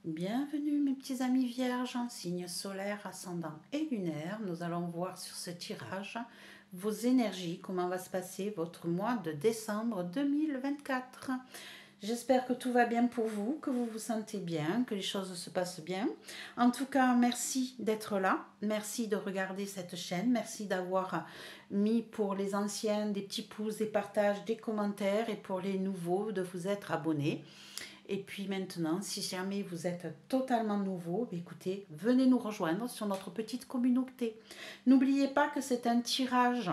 Bienvenue mes petits amis vierges en signe solaire, ascendant et lunaire. Nous allons voir sur ce tirage vos énergies, comment va se passer votre mois de décembre 2024. J'espère que tout va bien pour vous, que vous vous sentez bien, que les choses se passent bien. En tout cas, merci d'être là. Merci de regarder cette chaîne. Merci d'avoir mis pour les anciens des petits pouces, des partages, des commentaires et pour les nouveaux de vous être abonnés. Et puis maintenant, si jamais vous êtes totalement nouveau, écoutez, venez nous rejoindre sur notre petite communauté. N'oubliez pas que c'est un tirage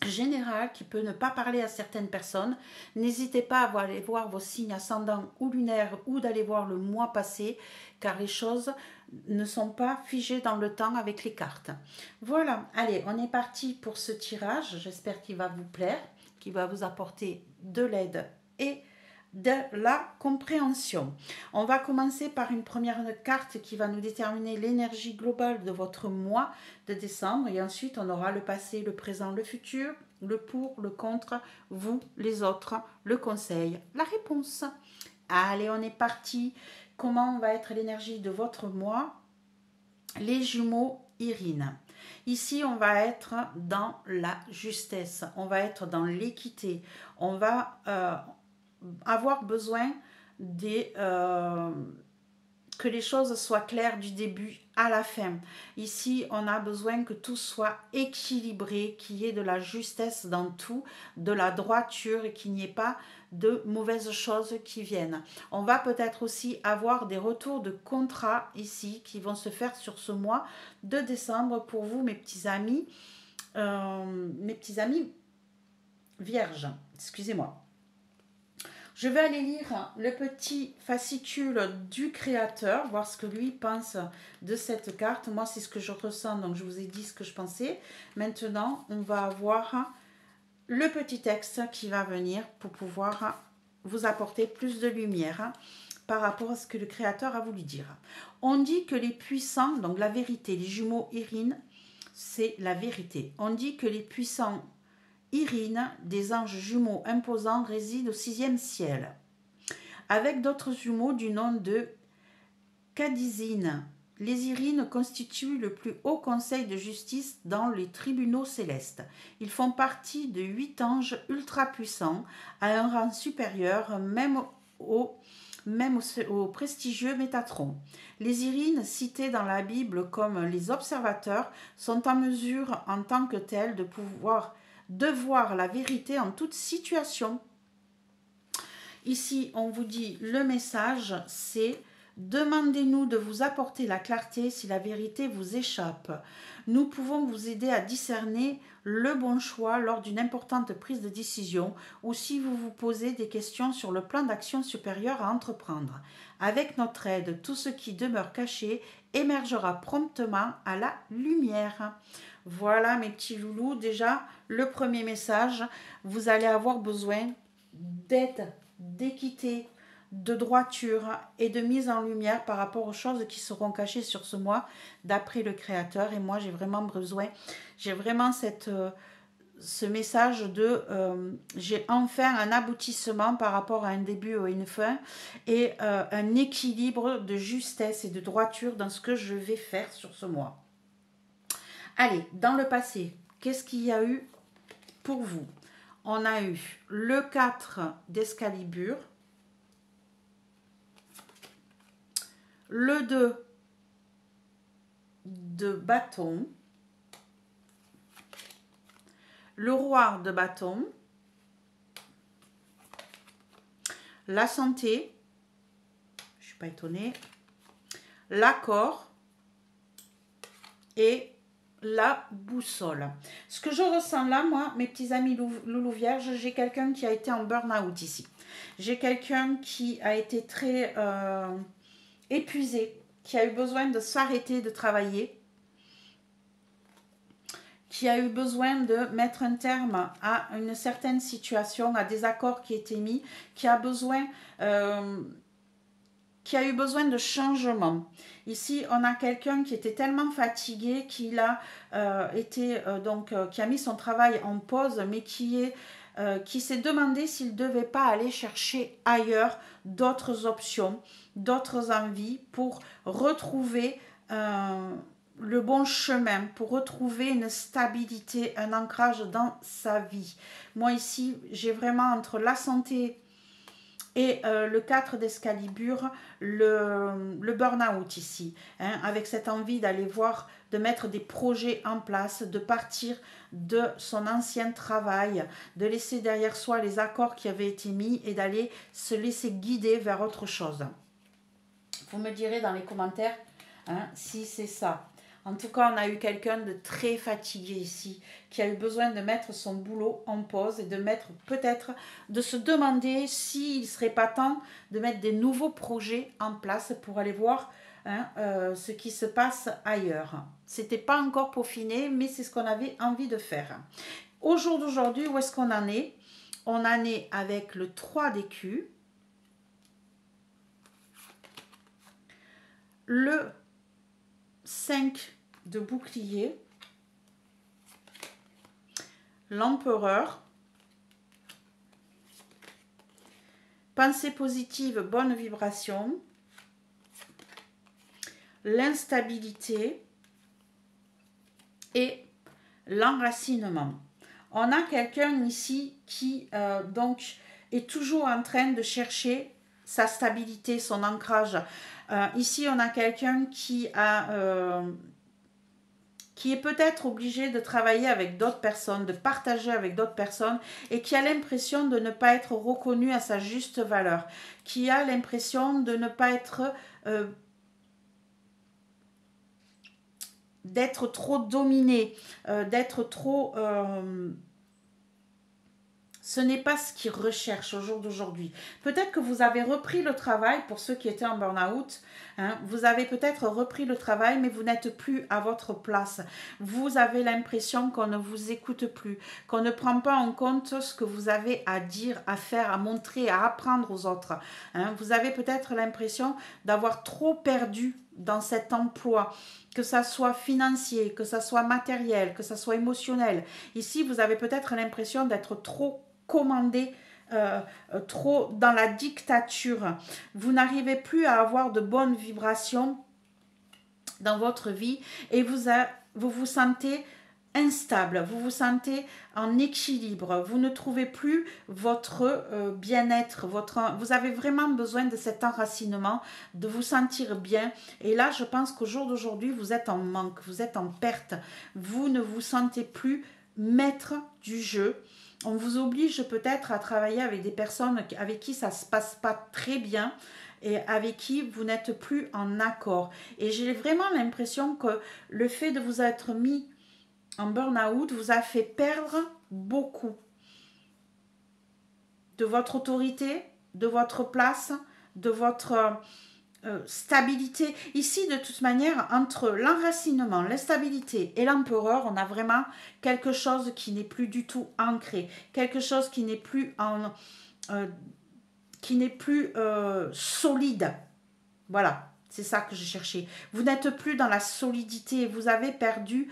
général qui peut ne pas parler à certaines personnes. N'hésitez pas à aller voir vos signes ascendants ou lunaires ou d'aller voir le mois passé, car les choses ne sont pas figées dans le temps avec les cartes. Voilà, allez, on est parti pour ce tirage. J'espère qu'il va vous plaire, qu'il va vous apporter de l'aide et de la compréhension. On va commencer par une première carte qui va nous déterminer l'énergie globale de votre mois de décembre et ensuite on aura le passé, le présent, le futur, le pour, le contre, vous, les autres, le conseil, la réponse. Allez, on est parti. Comment va être l'énergie de votre mois? Les jumeaux Irine. Ici, on va être dans la justesse, on va être dans l'équité, on va avoir besoin que les choses soient claires du début à la fin. Ici, on a besoin que tout soit équilibré, qu'il y ait de la justesse dans tout, de la droiture et qu'il n'y ait pas de mauvaises choses qui viennent. On va peut-être aussi avoir des retours de contrats ici qui vont se faire sur ce mois de décembre pour vous, mes petits amis vierges. Excusez-moi. Je vais aller lire le petit fascicule du créateur, voir ce que lui pense de cette carte. Moi, c'est ce que je ressens, donc je vous ai dit ce que je pensais. Maintenant, on va avoir le petit texte qui va venir pour pouvoir vous apporter plus de lumière par rapport à ce que le créateur a voulu dire. On dit que les puissants, donc la vérité, les jumeaux Irine, c'est la vérité. On dit que les puissants Irine, des anges jumeaux imposants, réside au 6e ciel, avec d'autres jumeaux du nom de Cadizine. Les Irines constituent le plus haut conseil de justice dans les tribunaux célestes. Ils font partie de 8 anges ultra puissants, à un rang supérieur même au prestigieux Métatron. Les Irines, cités dans la Bible comme les observateurs, sont en mesure en tant que tels de voir la vérité en toute situation. Ici, on vous dit le message, c'est « Demandez-nous de vous apporter la clarté si la vérité vous échappe. Nous pouvons vous aider à discerner le bon choix lors d'une importante prise de décision ou si vous vous posez des questions sur le plan d'action supérieur à entreprendre. Avec notre aide, tout ce qui demeure caché émergera promptement à la lumière. » Voilà mes petits loulous, déjà le premier message, vous allez avoir besoin d'aide, d'équité, de droiture et de mise en lumière par rapport aux choses qui seront cachées sur ce mois d'après le créateur. Et moi j'ai vraiment ce message de j'ai enfin un aboutissement par rapport à un début ou une fin et un équilibre de justesse et de droiture dans ce que je vais faire sur ce mois. Allez, dans le passé, qu'est-ce qu'il y a eu pour vous? On a eu le 4 d'Excalibur, le 2 de bâton, le roi de bâton, la santé, je ne suis pas étonnée, l'accord et la boussole. Ce que je ressens là, moi, mes petits amis loulou vierges, j'ai quelqu'un qui a été en burn-out ici. J'ai quelqu'un qui a été très épuisé, qui a eu besoin de s'arrêter de travailler, qui a eu besoin de mettre un terme à une certaine situation, à des accords qui étaient mis, qui a eu besoin de changement. Ici, on a quelqu'un qui était tellement fatigué qu'il a qui a mis son travail en pause, mais qui est qui s'est demandé s'il ne devait pas aller chercher ailleurs d'autres options, d'autres envies pour retrouver le bon chemin, pour retrouver une stabilité, un ancrage dans sa vie. Moi ici, j'ai vraiment entre la santé et le 4 d'Excalibur, le burn-out ici, hein, avec cette envie d'aller voir, de mettre des projets en place, de partir de son ancien travail, de laisser derrière soi les accords qui avaient été mis et d'aller se laisser guider vers autre chose. Vous me direz dans les commentaires hein, si c'est ça. En tout cas, on a eu quelqu'un de très fatigué ici, qui a eu besoin de mettre son boulot en pause et de mettre peut-être, de se demander s'il ne serait pas temps de mettre des nouveaux projets en place pour aller voir hein, ce qui se passe ailleurs. C'était pas encore peaufiné, mais c'est ce qu'on avait envie de faire. Au jour d'aujourd'hui, où est-ce qu'on en est? On en est avec le 3 d'écus, le 5 de bouclier, l'empereur, pensée positive, bonne vibration, l'instabilité et l'enracinement. On a quelqu'un ici qui donc est toujours en train de chercher sa stabilité, son ancrage. Ici, on a quelqu'un qui est peut-être obligé de travailler avec d'autres personnes, de partager avec d'autres personnes et qui a l'impression de ne pas être reconnu à sa juste valeur, qui a l'impression de ne pas être... d'être trop dominé, d'être trop... ce n'est pas ce qu'ils recherchent au jour d'aujourd'hui. Peut-être que vous avez repris le travail, pour ceux qui étaient en burn-out, hein, vous avez peut-être repris le travail, mais vous n'êtes plus à votre place. Vous avez l'impression qu'on ne vous écoute plus, qu'on ne prend pas en compte ce que vous avez à dire, à faire, à montrer, à apprendre aux autres. Hein. Vous avez peut-être l'impression d'avoir trop perdu dans cet emploi, que ça soit financier, que ça soit matériel, que ça soit émotionnel. Ici, vous avez peut-être l'impression d'être trop commandé, trop dans la dictature. Vous n'arrivez plus à avoir de bonnes vibrations dans votre vie et vous vous sentez instable, vous vous sentez en équilibre, vous ne trouvez plus votre bien-être, vous avez vraiment besoin de cet enracinement, de vous sentir bien. Et là, je pense qu'au jour d'aujourd'hui, vous êtes en manque, vous êtes en perte, vous ne vous sentez plus maître du jeu. On vous oblige peut-être à travailler avec des personnes avec qui ça ne se passe pas très bien et avec qui vous n'êtes plus en accord. Et j'ai vraiment l'impression que le fait de vous être mis en burn-out vous a fait perdre beaucoup de votre autorité, de votre place, de votre stabilité. Ici, de toute manière, entre l'enracinement, l'instabilité et l'empereur, on a vraiment quelque chose qui n'est plus du tout ancré, quelque chose qui n'est plus solide. Voilà. C'est ça que je cherchais. Vous n'êtes plus dans la solidité. Vous avez perdu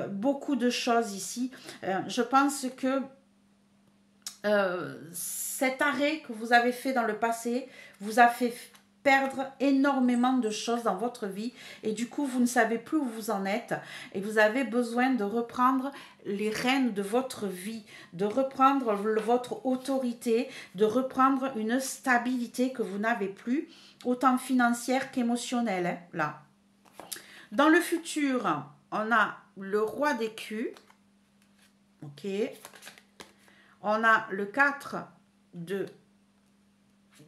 beaucoup de choses ici. Je pense que cet arrêt que vous avez fait dans le passé vous a fait perdre énormément de choses dans votre vie et du coup vous ne savez plus où vous en êtes et vous avez besoin de reprendre les rênes de votre vie, de reprendre votre autorité, de reprendre une stabilité que vous n'avez plus, autant financière qu'émotionnelle, hein, là. Dans le futur, on a le roi d'écus, ok, on a le 4 de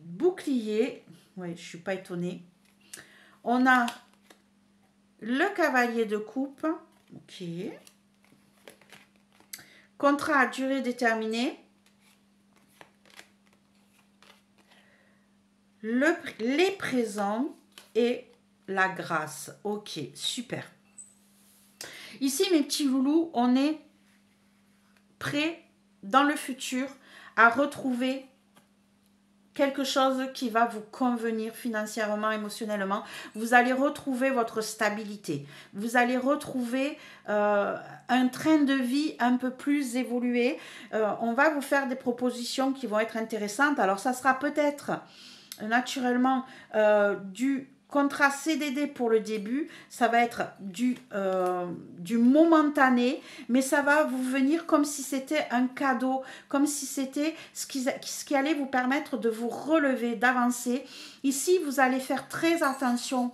bouclier. Oui, je ne suis pas étonnée. On a le cavalier de coupe. Ok. Contrat à durée déterminée. Les présents et la grâce. Ok, super. Ici, mes petits loulous, on est prêt dans le futur à retrouver quelque chose qui va vous convenir financièrement, émotionnellement. Vous allez retrouver votre stabilité. Vous allez retrouver un train de vie un peu plus évolué. On va vous faire des propositions qui vont être intéressantes. Alors, ça sera peut-être naturellement du contrat CDD pour le début, ça va être du momentané, mais ça va vous venir comme si c'était un cadeau, comme si c'était ce qui allait vous permettre de vous relever, d'avancer. Ici, vous allez faire très attention,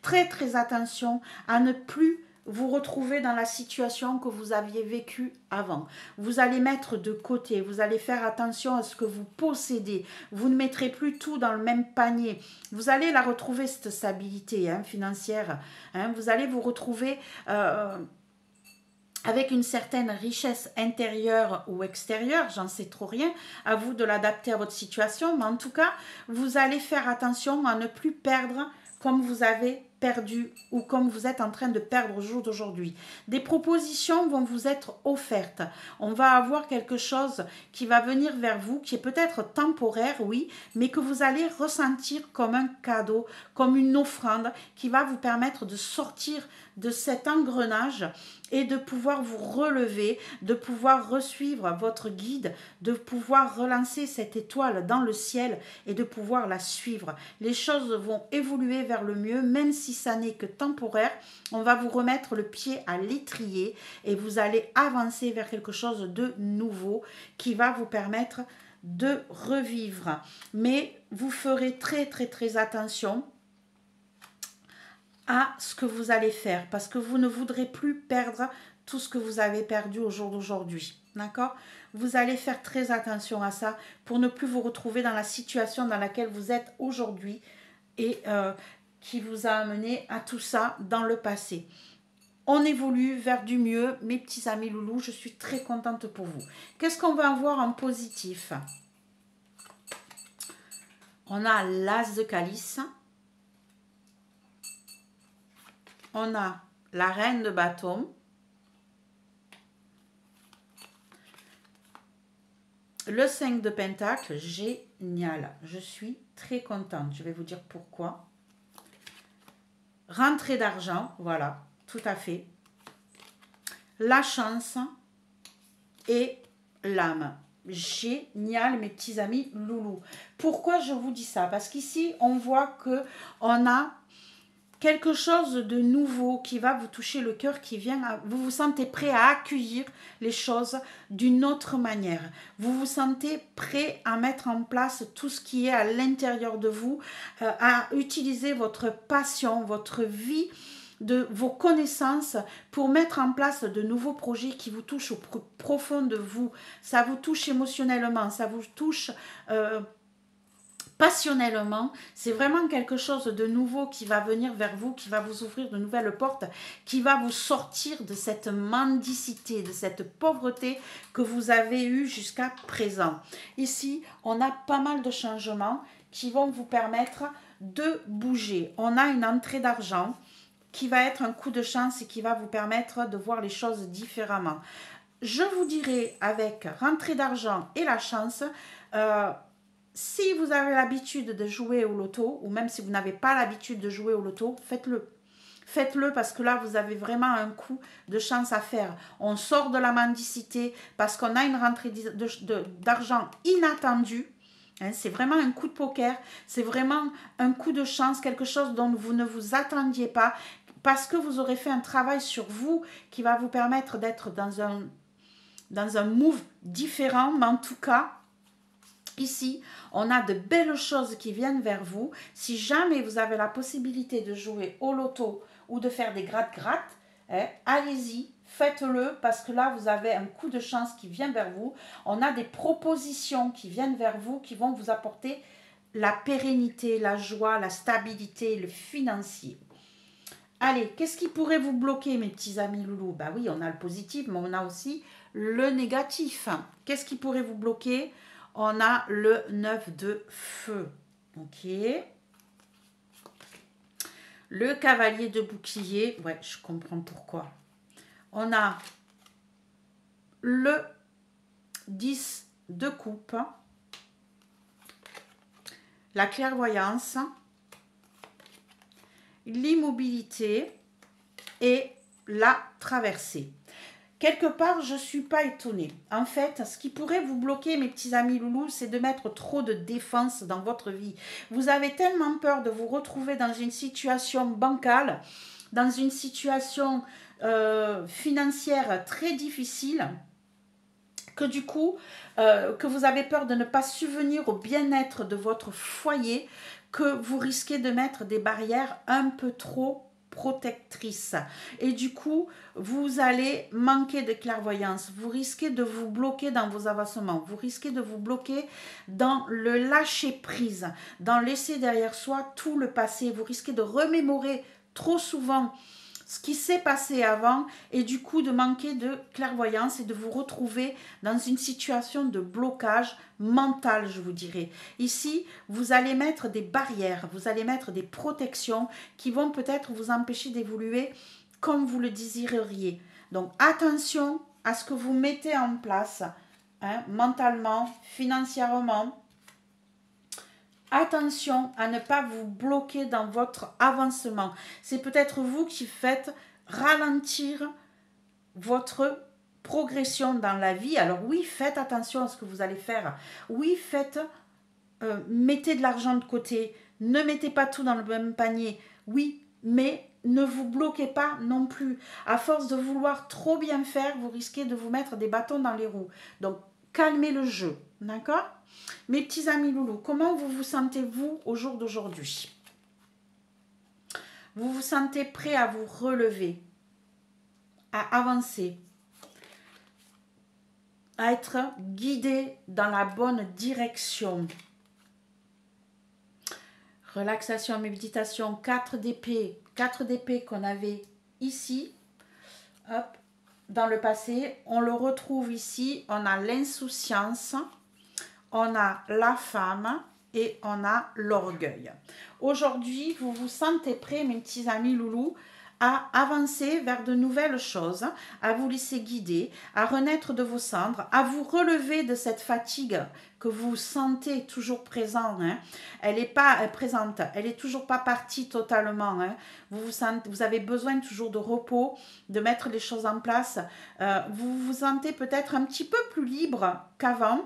très attention à ne plus vous retrouver dans la situation que vous aviez vécue avant. Vous allez mettre de côté, vous allez faire attention à ce que vous possédez. Vous ne mettrez plus tout dans le même panier. Vous allez la retrouver, cette stabilité financière. Vous allez vous retrouver avec une certaine richesse intérieure ou extérieure, j'en sais trop rien, à vous de l'adapter à votre situation, mais en tout cas, vous allez faire attention à ne plus perdre comme vous avez perdu ou comme vous êtes en train de perdre au jour d'aujourd'hui. Des propositions vont vous être offertes. On va avoir quelque chose qui va venir vers vous, qui est peut-être temporaire, oui, mais que vous allez ressentir comme un cadeau, comme une offrande qui va vous permettre de sortir de cet engrenage et de pouvoir vous relever, de pouvoir resuivre votre guide, de pouvoir relancer cette étoile dans le ciel et de pouvoir la suivre. Les choses vont évoluer vers le mieux, même si ça n'est que temporaire. On va vous remettre le pied à l'étrier et vous allez avancer vers quelque chose de nouveau qui va vous permettre de revivre. Mais vous ferez très attention à ce que vous allez faire parce que vous ne voudrez plus perdre tout ce que vous avez perdu au jour d'aujourd'hui. D'accord? Vous allez faire très attention à ça pour ne plus vous retrouver dans la situation dans laquelle vous êtes aujourd'hui et qui vous a amené à tout ça dans le passé. On évolue vers du mieux, mes petits amis loulous. Je suis très contente pour vous. Qu'est-ce qu'on va avoir en positif? On a l'as de calice. On a la reine de bâton. Le 5 de pentacle, génial. Je suis très contente. Je vais vous dire pourquoi. Rentrée d'argent, voilà, tout à fait. La chance et l'âme. Génial, mes petits amis loulous. Pourquoi je vous dis ça? Parce qu'ici, on voit qu'on a quelque chose de nouveau qui va vous toucher le cœur, vous vous sentez prêt à accueillir les choses d'une autre manière. Vous vous sentez prêt à mettre en place tout ce qui est à l'intérieur de vous, à utiliser votre passion, votre vie, de vos connaissances pour mettre en place de nouveaux projets qui vous touchent au profond de vous. Ça vous touche émotionnellement, ça vous touche passionnellement, c'est vraiment quelque chose de nouveau qui va venir vers vous, qui va vous ouvrir de nouvelles portes, qui va vous sortir de cette mendicité, de cette pauvreté que vous avez eue jusqu'à présent. Ici, on a pas mal de changements qui vont vous permettre de bouger. On a une entrée d'argent qui va être un coup de chance et qui va vous permettre de voir les choses différemment. Je vous dirai avec rentrée d'argent et la chance, si vous avez l'habitude de jouer au loto, ou même si vous n'avez pas l'habitude de jouer au loto, faites-le. Faites-le parce que là, vous avez vraiment un coup de chance à faire. On sort de la mendicité parce qu'on a une rentrée d'argent inattendue. C'est vraiment un coup de poker. C'est vraiment un coup de chance, quelque chose dont vous ne vous attendiez pas parce que vous aurez fait un travail sur vous qui va vous permettre d'être dans un move différent. Mais en tout cas, ici, on a de belles choses qui viennent vers vous. Si jamais vous avez la possibilité de jouer au loto ou de faire des gratte-gratte, allez-y, faites-le parce que là, vous avez un coup de chance qui vient vers vous. On a des propositions qui viennent vers vous qui vont vous apporter la pérennité, la joie, la stabilité, le financier. Allez, qu'est-ce qui pourrait vous bloquer, mes petits amis loulous? Ben oui, on a le positif, mais on a aussi le négatif. Qu'est-ce qui pourrait vous bloquer? On a le 9 de feu. Ok. Le cavalier de bouclier. Ouais, je comprends pourquoi. On a le 10 de coupe. la clairvoyance, l'immobilité et la traversée. Quelque part, je ne suis pas étonnée. En fait, ce qui pourrait vous bloquer, mes petits amis loulous, c'est de mettre trop de défense dans votre vie. Vous avez tellement peur de vous retrouver dans une situation bancale, dans une situation financière très difficile, que du coup, que vous avez peur de ne pas subvenir au bien-être de votre foyer, que vous risquez de mettre des barrières un peu trop protectrice et du coup vous allez manquer de clairvoyance, vous risquez de vous bloquer dans vos avancements, vous risquez de vous bloquer dans le lâcher prise, dans laisser derrière soi tout le passé, vous risquez de remémorer trop souvent ce qui s'est passé avant et du coup de manquer de clairvoyance et de vous retrouver dans une situation de blocage mental, je vous dirais. Ici, vous allez mettre des barrières, vous allez mettre des protections qui vont peut-être vous empêcher d'évoluer comme vous le désireriez. Donc attention à ce que vous mettez en place, hein, mentalement, financièrement. Attention à ne pas vous bloquer dans votre avancement. C'est peut-être vous qui faites ralentir votre progression dans la vie. Alors oui, faites attention à ce que vous allez faire. Oui, mettez de l'argent de côté. Ne mettez pas tout dans le même panier. Oui, mais ne vous bloquez pas non plus. À force de vouloir trop bien faire, vous risquez de vous mettre des bâtons dans les roues. Donc, calmez le jeu. D'accord ? Mes petits amis loulous, comment vous vous sentez-vous au jour d'aujourd'hui? Vous vous sentez prêt à vous relever, à avancer, à être guidé dans la bonne direction? Relaxation, méditation, 4 d'épée. 4 d'épée qu'on avait ici, hop, dans le passé. On le retrouve ici, on a l'insouciance. On a la femme et on a l'orgueil. Aujourd'hui, vous vous sentez prêts, mes petits amis loulous, à avancer vers de nouvelles choses, à vous laisser guider, à renaître de vos cendres, à vous relever de cette fatigue que vous sentez toujours présente. Hein. Elle n'est pas présente, elle n'est toujours pas partie totalement. Hein. Vous avez besoin toujours de repos, de mettre les choses en place. Vous vous sentez peut-être un petit peu plus libre qu'avant.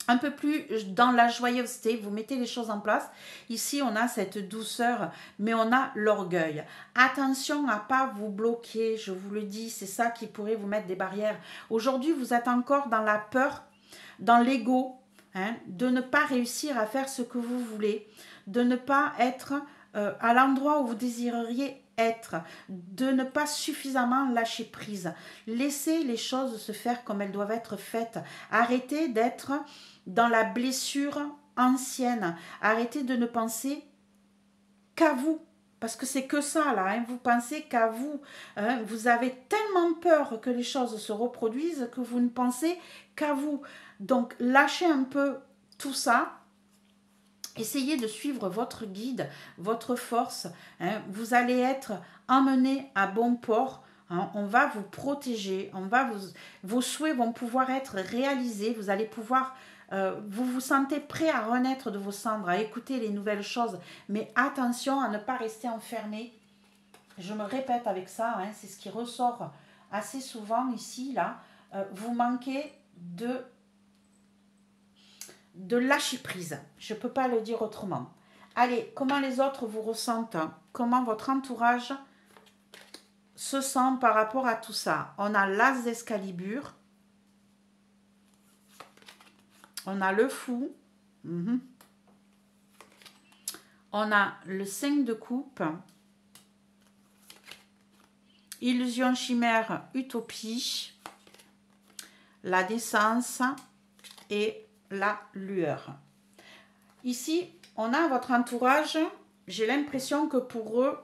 Un peu plus dans la joyeuseté, vous mettez les choses en place. Ici, on a cette douceur, mais on a l'orgueil. Attention à ne pas vous bloquer, je vous le dis, c'est ça qui pourrait vous mettre des barrières. Aujourd'hui, vous êtes encore dans la peur, dans l'ego, hein, de ne pas réussir à faire ce que vous voulez, de ne pas être à l'endroit où vous désireriez être, de ne pas suffisamment lâcher prise. Laissez les choses se faire comme elles doivent être faites. Arrêtez d'être dans la blessure ancienne. Arrêtez de ne penser qu'à vous. Parce que c'est que ça là, hein. Vous pensez qu'à vous. Hein. Vous avez tellement peur que les choses se reproduisent que vous ne pensez qu'à vous. Donc lâchez un peu tout ça. Essayez de suivre votre guide, votre force. Hein. Vous allez être emmené à bon port. Hein. On va vous protéger. Vos souhaits vont pouvoir être réalisés. Vous allez pouvoir... vous vous sentez prêt à renaître de vos cendres, à écouter les nouvelles choses. Mais attention à ne pas rester enfermé. Je me répète avec ça. Hein, c'est ce qui ressort assez souvent ici. Là, vous manquez de lâcher prise. Je ne peux pas le dire autrement. Allez, comment les autres vous ressentent? Comment votre entourage se sent par rapport à tout ça? On a l'as d'Excalibur. On a le fou. On a le 5 de coupe. Illusion, chimère, utopie. La naissance et la lueur. Ici, on a votre entourage. J'ai l'impression que pour eux,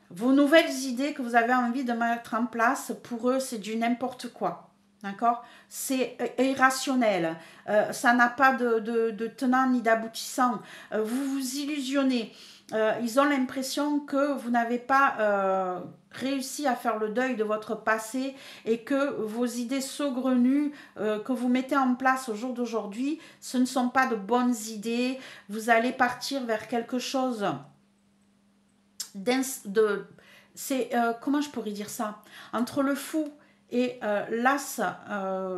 vos nouvelles idées que vous avez envie de mettre en place, pour eux, c'est du n'importe quoi. D'accord? C'est irrationnel. Ça n'a pas de tenant ni d'aboutissant. Vous vous illusionnez. Ils ont l'impression que vous n'avez pas réussi à faire le deuil de votre passé et que vos idées saugrenues que vous mettez en place au jour d'aujourd'hui, ce ne sont pas de bonnes idées. Vous allez partir vers quelque chose c'est comment je pourrais dire ça? Entre le fou et l'as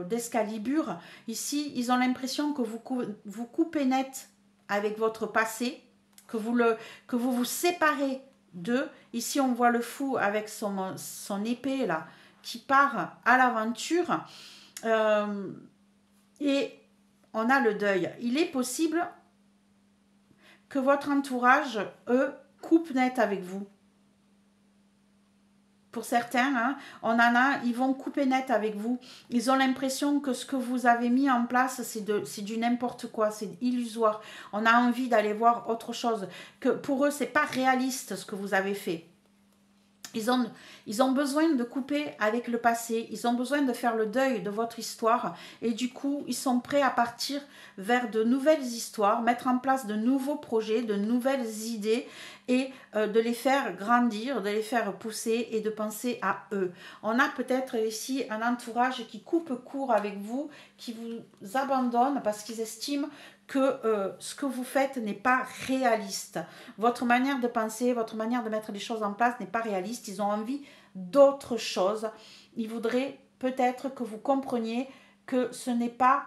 d'Excalibur, ici, ils ont l'impression que vous coupez net avec votre passé, que vous séparez d'eux. Ici, on voit le fou avec son épée là, qui part à l'aventure. Et on a le deuil. Il est possible que votre entourage, eux, coupe net avec vous. Pour certains, hein, on en a, ils vont couper net avec vous. Ils ont l'impression que ce que vous avez mis en place, c'est du n'importe quoi, c'est illusoire. On a envie d'aller voir autre chose. Que pour eux, c'est pas réaliste ce que vous avez fait. Ils ont besoin de couper avec le passé, ils ont besoin de faire le deuil de votre histoire et du coup, ils sont prêts à partir vers de nouvelles histoires, mettre en place de nouveaux projets, de nouvelles idées et de les faire grandir, de les faire pousser et de penser à eux. On a peut-être ici un entourage qui coupe court avec vous, qui vous abandonne parce qu'ils estiment que ce que vous faites n'est pas réaliste. Votre manière de penser, votre manière de mettre les choses en place n'est pas réaliste. Ils ont envie d'autre chose. Ils voudraient peut-être que vous compreniez que ce n'est pas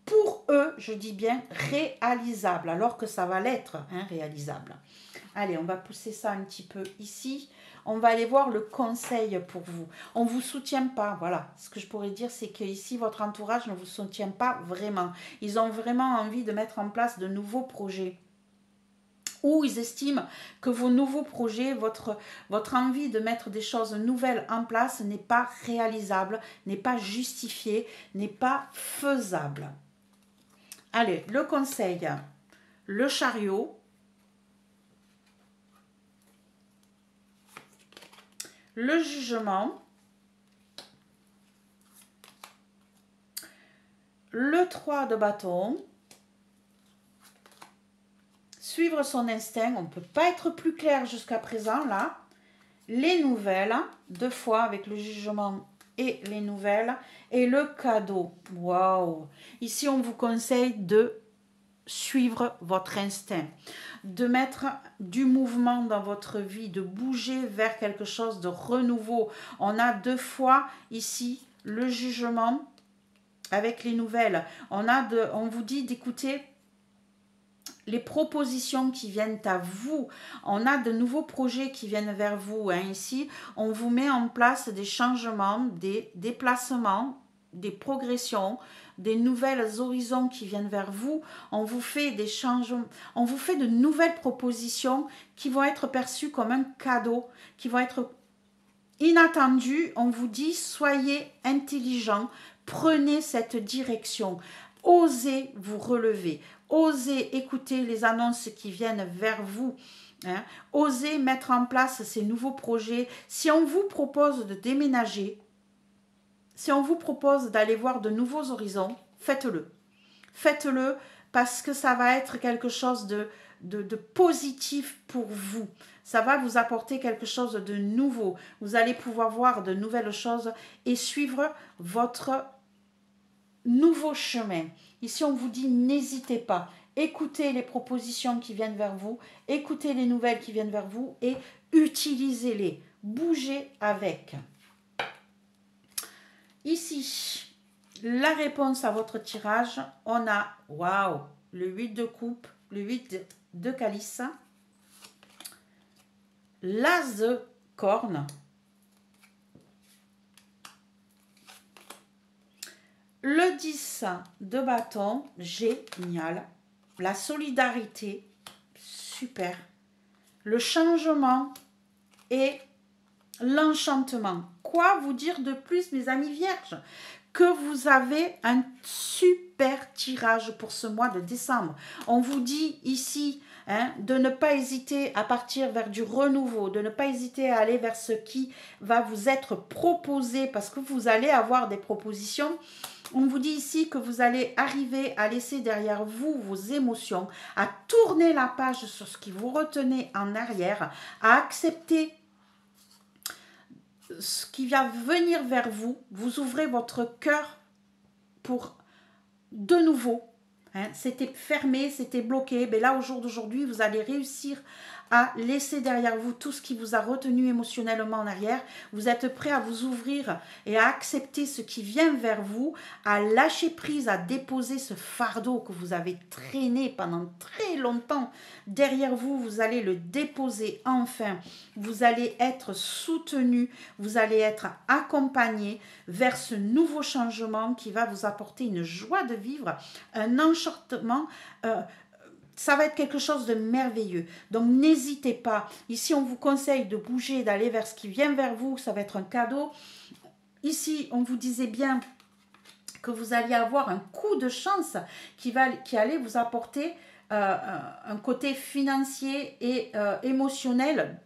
pour eux, je dis bien, réalisable, alors que ça va l'être, hein, réalisable. Allez, on va pousser ça un petit peu ici. On va aller voir le conseil pour vous. On ne vous soutient pas, voilà. Ce que je pourrais dire, c'est que ici, votre entourage ne vous soutient pas vraiment. Ils ont vraiment envie de mettre en place de nouveaux projets. Ou ils estiment que vos nouveaux projets, votre envie de mettre des choses nouvelles en place n'est pas réalisable, n'est pas justifié, n'est pas faisable. Allez, le conseil, le chariot, le jugement, le 3 de bâton, suivre son instinct, on ne peut pas être plus clair jusqu'à présent là, les nouvelles, 2 fois avec le jugement et les nouvelles, et le cadeau. Waouh! Ici, on vous conseille de suivre votre instinct, de mettre du mouvement dans votre vie, de bouger vers quelque chose de renouveau. On a 2 fois ici le jugement avec les nouvelles. On vous dit d'écouter les propositions qui viennent à vous. On a de nouveaux projets qui viennent vers vous. Hein. Ici, on vous met en place des changements, des déplacements, des progressions, des nouvelles horizons qui viennent vers vous. On vous fait des changements, on vous fait de nouvelles propositions qui vont être perçues comme un cadeau, qui vont être inattendues. On vous dit, soyez intelligents, prenez cette direction. Osez vous relever, osez écouter les annonces qui viennent vers vous, hein. Osez mettre en place ces nouveaux projets. Si on vous propose de déménager, si on vous propose d'aller voir de nouveaux horizons, faites-le. Faites-le parce que ça va être quelque chose de positif pour vous. Ça va vous apporter quelque chose de nouveau. Vous allez pouvoir voir de nouvelles choses et suivre votre nouveau chemin. Ici, on vous dit n'hésitez pas. Écoutez les propositions qui viennent vers vous, écoutez les nouvelles qui viennent vers vous et utilisez-les. Bougez avec. Ici, la réponse à votre tirage, on a, waouh, le 8 de coupe, le 8 de calice, l'as de corne, le 10 de bâton, génial. La solidarité, super. Le changement et l'enchantement. Quoi vous dire de plus, mes amis vierges? Que vous avez un super tirage pour ce mois de décembre. On vous dit ici hein, de ne pas hésiter à partir vers du renouveau, de ne pas hésiter à aller vers ce qui va vous être proposé, parce que vous allez avoir des propositions. On vous dit ici que vous allez arriver à laisser derrière vous vos émotions, à tourner la page sur ce qui vous retenait en arrière, à accepter ce qui va venir vers vous. Vous ouvrez votre cœur pour de nouveau. Hein, c'était fermé, c'était bloqué. Mais là, au jour d'aujourd'hui, vous allez réussir à laisser derrière vous tout ce qui vous a retenu émotionnellement en arrière. Vous êtes prêt à vous ouvrir et à accepter ce qui vient vers vous, à lâcher prise, à déposer ce fardeau que vous avez traîné pendant très longtemps derrière vous. Vous allez le déposer enfin. Vous allez être soutenu, vous allez être accompagné vers ce nouveau changement qui va vous apporter une joie de vivre, un enchantement. Ça va être quelque chose de merveilleux. Donc n'hésitez pas. Ici, on vous conseille de bouger, d'aller vers ce qui vient vers vous. Ça va être un cadeau. Ici, on vous disait bien que vous alliez avoir un coup de chance qui allait vous apporter un côté financier et émotionnel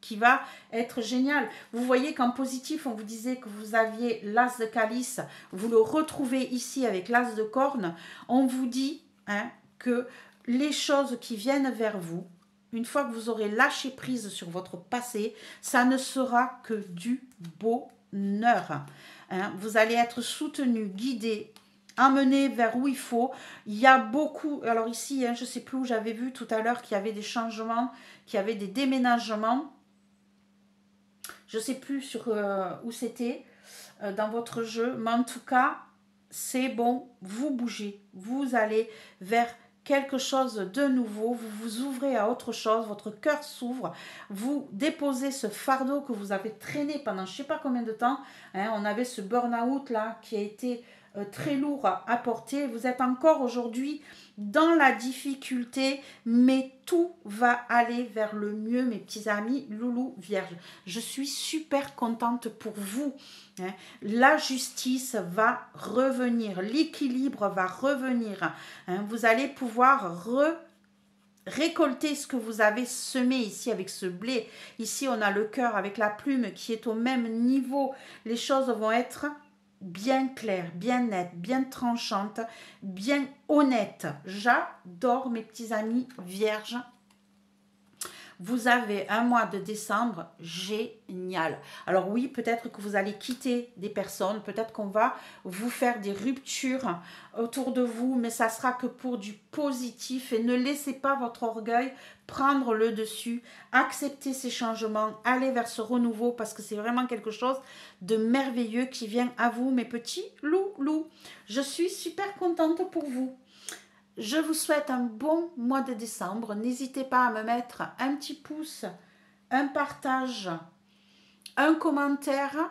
qui va être génial. Vous voyez qu'en positif, on vous disait que vous aviez l'as de calice. Vous le retrouvez ici avec l'as de corne. On vous dit que les choses qui viennent vers vous, une fois que vous aurez lâché prise sur votre passé, ça ne sera que du bonheur. Vous allez être soutenu, guidé, amené vers où il faut. Il y a beaucoup, alors ici, je ne sais plus où j'avais vu tout à l'heure qu'il y avait des changements, qu'il y avait des déménagements. Je ne sais plus sur où c'était dans votre jeu, mais en tout cas, c'est bon, vous bougez, vous allez vers quelque chose de nouveau, vous vous ouvrez à autre chose, votre cœur s'ouvre, vous déposez ce fardeau que vous avez traîné pendant je ne sais pas combien de temps. On avait ce burn-out là qui a été très lourd à porter. Vous êtes encore aujourd'hui dans la difficulté, mais tout va aller vers le mieux, mes petits amis loulou vierges. Je suis super contente pour vous. La justice va revenir, l'équilibre va revenir. Vous allez pouvoir récolter ce que vous avez semé ici avec ce blé. Ici, on a le cœur avec la plume qui est au même niveau. Les choses vont être bien claires, bien nettes, bien tranchantes, bien honnêtes. J'adore mes petits amis vierges. Vous avez un mois de décembre génial. Alors oui, peut-être que vous allez quitter des personnes, peut-être qu'on va vous faire des ruptures autour de vous, mais ça sera que pour du positif et ne laissez pas votre orgueil prendre le dessus. Acceptez ces changements, allez vers ce renouveau parce que c'est vraiment quelque chose de merveilleux qui vient à vous, mes petits loulous. Je suis super contente pour vous. Je vous souhaite un bon mois de décembre. N'hésitez pas à me mettre un petit pouce, un partage, un commentaire.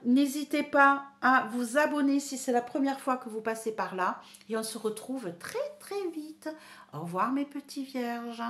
N'hésitez pas à vous abonner si c'est la première fois que vous passez par là. Et on se retrouve très très vite. Au revoir mes petits vierges.